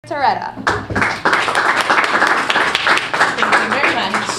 Toretta. Thank you very much.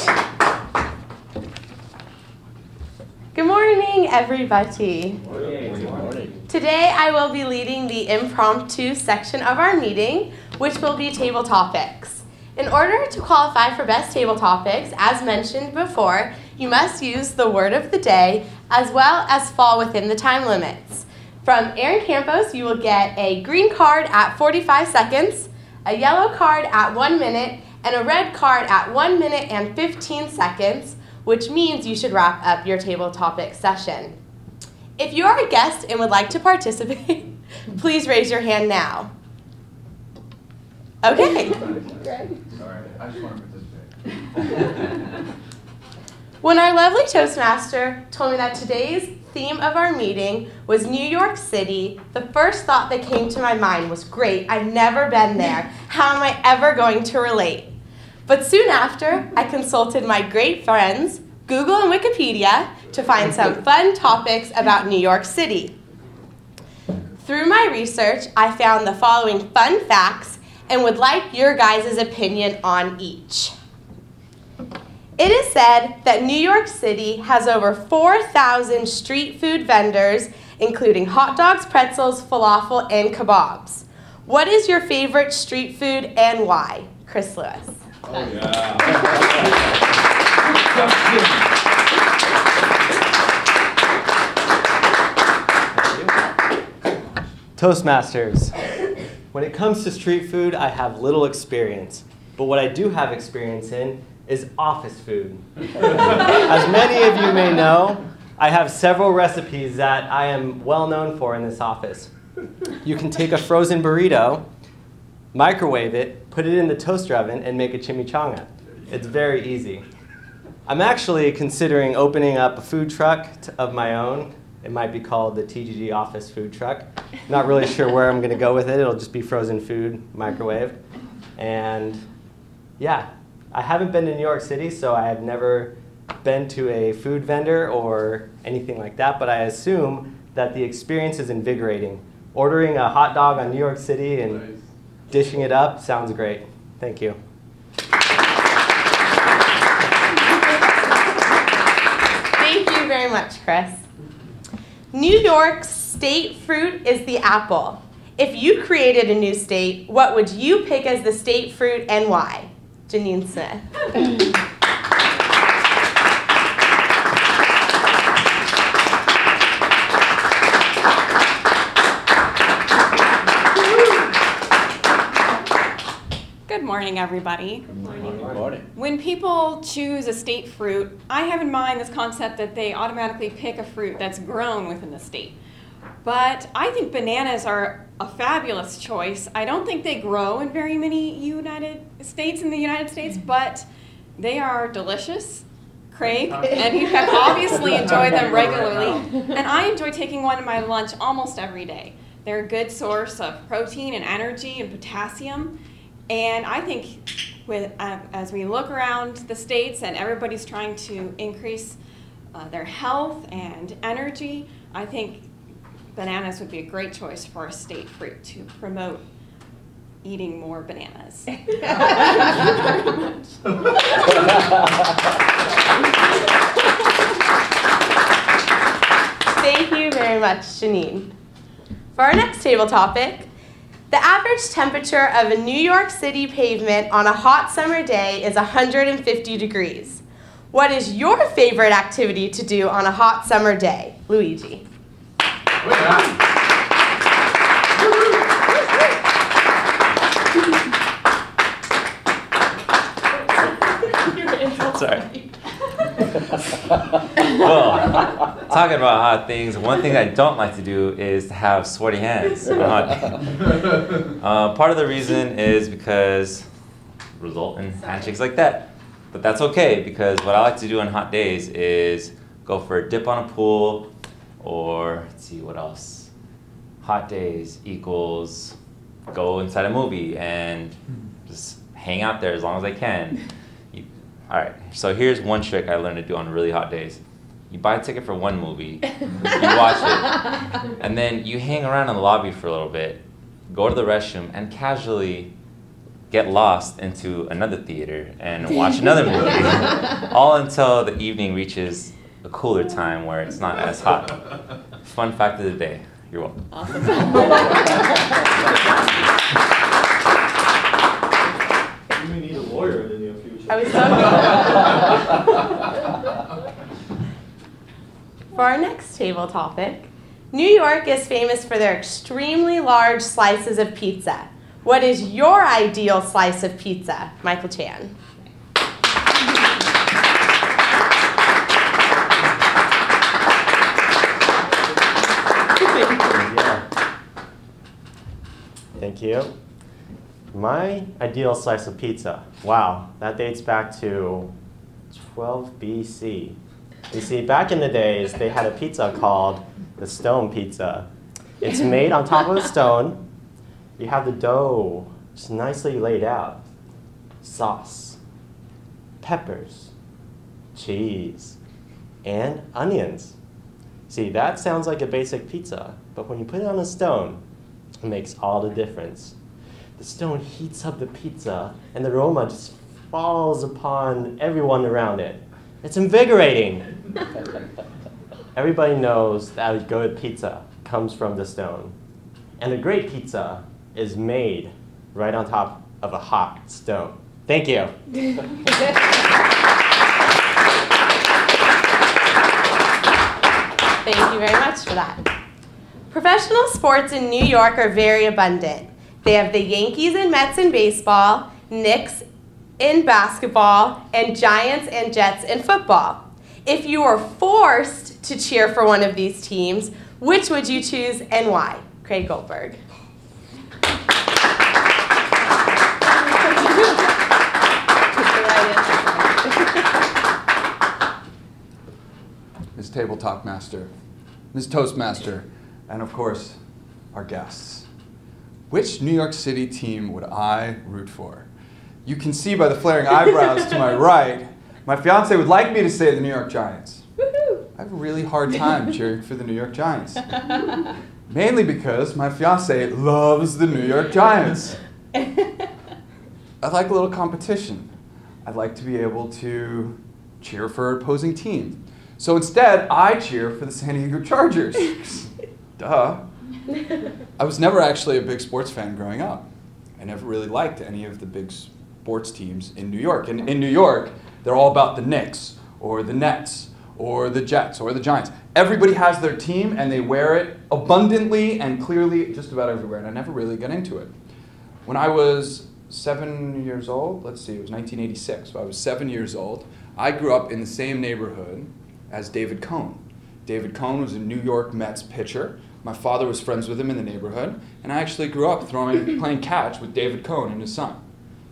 Good morning, everybody. Good morning. Today I will be leading the impromptu section of our meeting, which will be table topics. In order to qualify for best table topics, as mentioned before, you must use the word of the day as well as fall within the time limits. From Aaron Campos, you will get a green card at 45 seconds, a yellow card at 1 minute, and a red card at 1 minute and 15 seconds, which means you should wrap up your table topic session. If you are a guest and would like to participate, please raise your hand now. Okay. Sorry, I just want to participate. When our lovely Toastmaster told me that today's theme of our meeting was New York City, the first thought that came to my mind was, great, I've never been there. How am I ever going to relate? But soon after, I consulted my great friends, Google and Wikipedia, to find some fun topics about New York City. Through my research, I found the following fun facts and would like your guys' opinion on each. It is said that New York City has over 4,000 street food vendors, including hot dogs, pretzels, falafel, and kebabs. What is your favorite street food and why? Chris Lewis. Oh, yeah. Toastmasters. When it comes to street food, I have little experience. But what I do have experience in is office food. As many of you may know, I have several recipes that I am well known for in this office. You can take a frozen burrito, microwave it, put it in the toaster oven, and make a chimichanga. It's very easy. I'm actually considering opening up a food truck of my own. It might be called the TGG Office Food Truck. Not really sure where I'm going to go with it. It'll just be frozen food, microwave. And yeah, I haven't been to New York City, so I have never been to a food vendor or anything like that, but I assume that the experience is invigorating. Ordering a hot dog on New York City and dishing it up sounds great. Thank you. Thank you very much, Chris. New York's state fruit is the apple. If you created a new state, what would you pick as the state fruit and why? Janine Smith. Good morning, everybody. Good morning. Good morning. When people choose a state fruit, I have in mind this concept that they automatically pick a fruit that's grown within the state. But I think bananas are a fabulous choice. I don't think they grow in very many United States, but they are delicious, Craig, and you have obviously enjoyed them regularly. And I enjoy taking one in my lunch almost every day. They're a good source of protein and energy and potassium. And I think as we look around the states and everybody's trying to increase their health and energy, I think bananas would be a great choice for a state fruit to promote eating more bananas. Thank you very much, Janine. For our next table topic, the average temperature of a New York City pavement on a hot summer day is 150 degrees. What is your favorite activity to do on a hot summer day? Luigi. Sorry. Well, talking about hot things, one thing I don't like to do is to have sweaty hands on a hot day. Part of the reason is because result in handshakes like that. But that's okay, because what I like to do on hot days is go for a dip on a pool, or let's see what else. Hot days equals go inside a movie and just hang out there as long as I can. All right, so here's one trick I learned to do on really hot days. You buy a ticket for one movie, you watch it, and then you hang around in the lobby for a little bit, go to the restroom, and casually get lost into another theater and watch another movie, all until the evening reaches a cooler time where it's not as hot. Fun fact of the day. You're welcome. Awesome. You may need a lawyer in the near future. I was so For our next table topic, New York is famous for their extremely large slices of pizza. What is your ideal slice of pizza? Michael Chan. Thank you. My ideal slice of pizza. Wow, that dates back to 12 BC. You see, back in the days, they had a pizza called the stone pizza. It's made on top of a stone. You have the dough just nicely laid out. Sauce, peppers, cheese, and onions. See, that sounds like a basic pizza, but when you put it on a stone, it makes all the difference. The stone heats up the pizza, and the aroma just falls upon everyone around it. It's invigorating. Everybody knows that a good pizza comes from the stone. And a great pizza is made right on top of a hot stone. Thank you. Thank you very much for that. Professional sports in New York are very abundant. They have the Yankees and Mets in baseball, Knicks in basketball, and Giants and Jets in football. If you were forced to cheer for one of these teams, which would you choose and why? Craig Goldberg. Ms. Tabletop Master, Ms. Toastmaster, and of course, our guests. Which New York City team would I root for? You can see by the flaring eyebrows to my right, my fiance would like me to say the New York Giants. I have a really hard time cheering for the New York Giants. Mainly because my fiance loves the New York Giants. I like a little competition. I'd like to be able to cheer for an opposing team. So instead, I cheer for the San Diego Chargers. Duh. I was never actually a big sports fan growing up. I never really liked any of the big sports teams in New York. And in New York, they're all about the Knicks, or the Nets, or the Jets, or the Giants. Everybody has their team, and they wear it abundantly and clearly just about everywhere, and I never really got into it. When I was 7 years old, let's see, it was 1986, so I was 7 years old, I grew up in the same neighborhood as David Cohn. David Cohn was a New York Mets pitcher. My father was friends with him in the neighborhood, and I actually grew up playing catch with David Cohn and his son.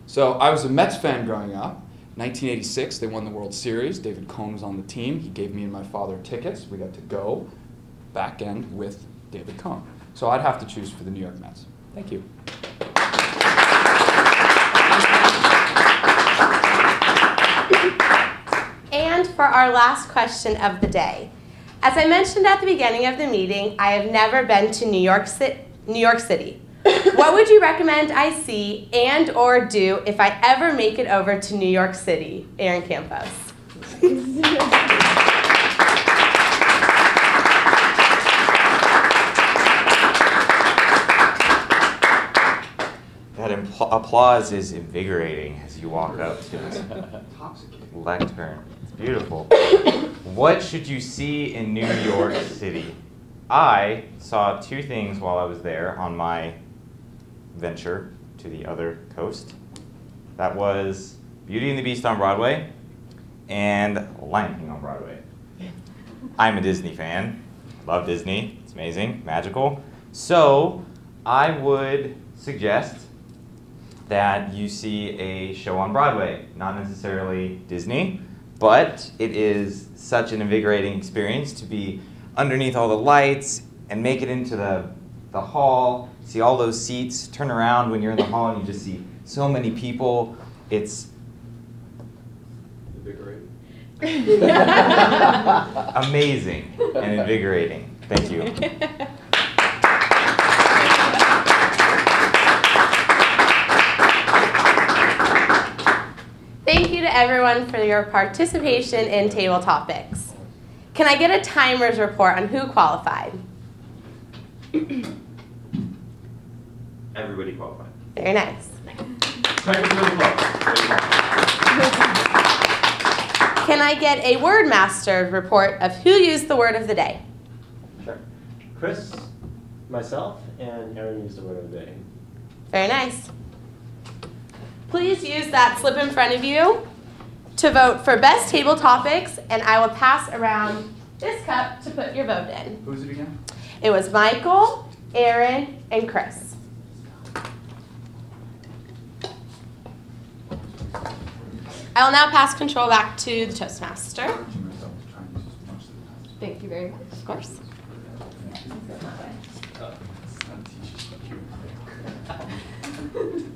So I was a Mets fan growing up. 1986, they won the World Series. David Cohn was on the team. He gave me and my father tickets. We got to go back end with David Cohn. So I'd have to choose for the New York Mets. Thank you. And for our last question of the day. As I mentioned at the beginning of the meeting, I have never been to New York City. What would you recommend I see and or do if I ever make it over to New York City? Aaron Campos. That applause is invigorating as you walk up to this lectern. It's beautiful. What should you see in New York City? I saw two things while I was there on my venture to the other coast. That was Beauty and the Beast on Broadway and Lion King on Broadway. I'm a Disney fan. Love Disney. It's amazing, magical. So I would suggest that you see a show on Broadway. Not necessarily Disney, but it is such an invigorating experience to be underneath all the lights and make it into the hall, see all those seats, turn around when you're in the hall and you just see so many people. It's Invigorating. amazing and invigorating. Thank you. everyone for your participation in table topics. Can I get a timer's report on who qualified? Everybody qualified. Very nice. Can I get a word master report of who used the word of the day? Sure. Chris, myself, and Aaron used the word of the day. Very nice. Please use that slip in front of you to vote for best table topics, and I will pass around this cup to put your vote in. Who was it again? It was Michael, Aaron, and Chris. I will now pass control back to the Toastmaster. Thank you very much. Of course. Oh.